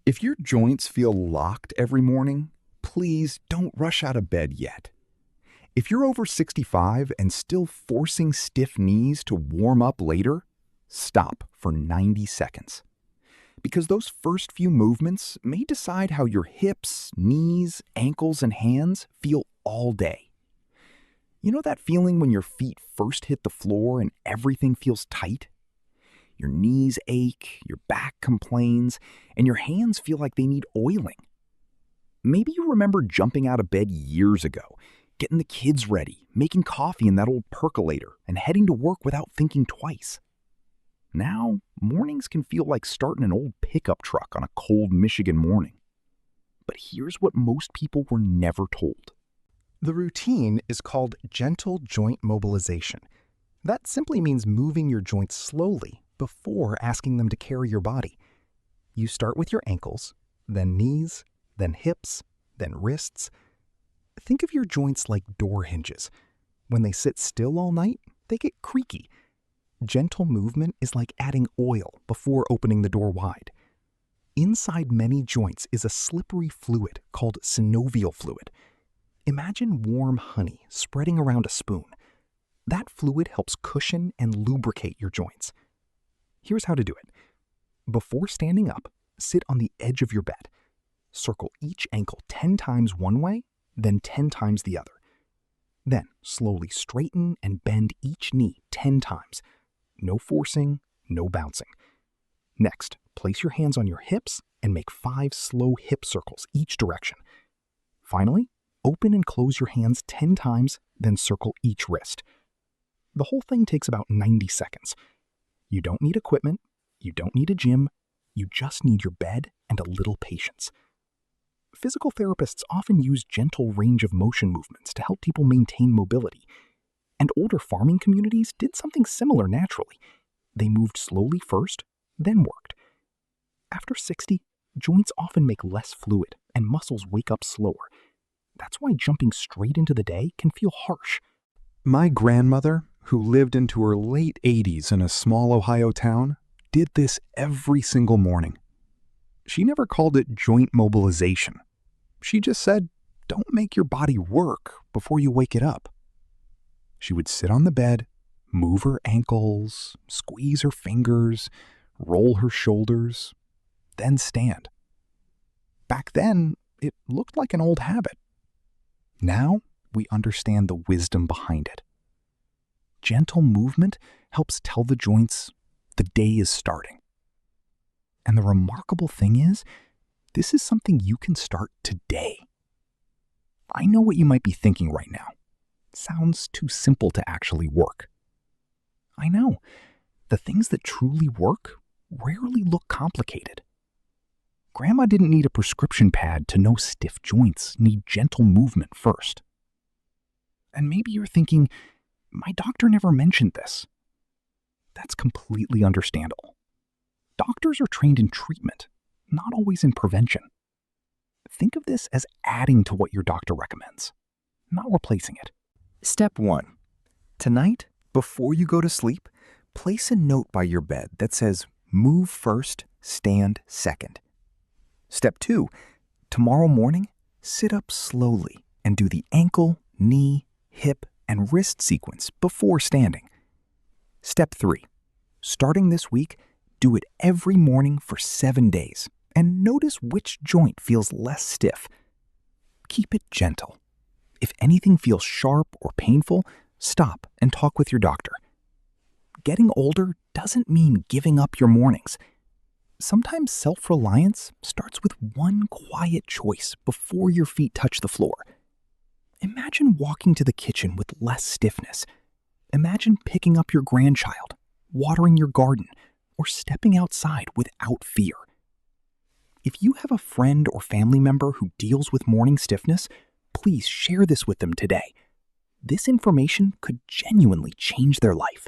If your joints feel locked every morning, please don't rush out of bed yet. If you're over 65 and still forcing stiff knees to warm up later, stop for 90 seconds. Because those first few movements may decide how your hips, knees, ankles, and hands feel all day. You know that feeling when your feet first hit the floor and everything feels tight? Your knees ache, your back complains, and your hands feel like they need oiling. Maybe you remember jumping out of bed years ago, getting the kids ready, making coffee in that old percolator, and heading to work without thinking twice. Now, mornings can feel like starting an old pickup truck on a cold Michigan morning. But here's what most people were never told. The routine is called gentle joint mobilization. That simply means moving your joints slowly before asking them to carry your body. You start with your ankles, then knees, then hips, then wrists. Think of your joints like door hinges. When they sit still all night, they get creaky. Gentle movement is like adding oil before opening the door wide. Inside many joints is a slippery fluid called synovial fluid. Imagine warm honey spreading around a spoon. That fluid helps cushion and lubricate your joints. Here's how to do it. Before standing up, sit on the edge of your bed. Circle each ankle 10 times one way, then 10 times the other. Then slowly straighten and bend each knee 10 times. No forcing, no bouncing. Next, place your hands on your hips and make 5 slow hip circles each direction. Finally, open and close your hands 10 times, then circle each wrist. The whole thing takes about 90 seconds. You don't need equipment, you don't need a gym, you just need your bed and a little patience. Physical therapists often use gentle range of motion movements to help people maintain mobility. And older farming communities did something similar naturally. They moved slowly first, then worked. After 60, joints often make less fluid and muscles wake up slower. That's why jumping straight into the day can feel harsh. My grandmother, who lived into her late 80s in a small Ohio town, did this every single morning. She never called it joint mobilization. She just said, don't make your body work before you wake it up. She would sit on the bed, move her ankles, squeeze her fingers, roll her shoulders, then stand. Back then, it looked like an old habit. Now, we understand the wisdom behind it. Gentle movement helps tell the joints the day is starting. And the remarkable thing is, this is something you can start today. I know what you might be thinking right now. Sounds too simple to actually work. I know. The things that truly work rarely look complicated. Grandma didn't need a prescription pad to know stiff joints need gentle movement first. And maybe you're thinking, my doctor never mentioned this. That's completely understandable. Doctors are trained in treatment, not always in prevention. Think of this as adding to what your doctor recommends, not replacing it. Step 1. Tonight, before you go to sleep, place a note by your bed that says, move first, stand second. Step 2. Tomorrow morning, sit up slowly and do the ankle, knee, hip, and wrist sequence before standing. Step 3. Starting this week, do it every morning for 7 days and notice which joint feels less stiff. Keep it gentle. If anything feels sharp or painful, stop and talk with your doctor. Getting older doesn't mean giving up your mornings. Sometimes self-reliance starts with one quiet choice before your feet touch the floor. Imagine walking to the kitchen with less stiffness. Imagine picking up your grandchild, watering your garden, or stepping outside without fear. If you have a friend or family member who deals with morning stiffness, please share this with them today. This information could genuinely change their life.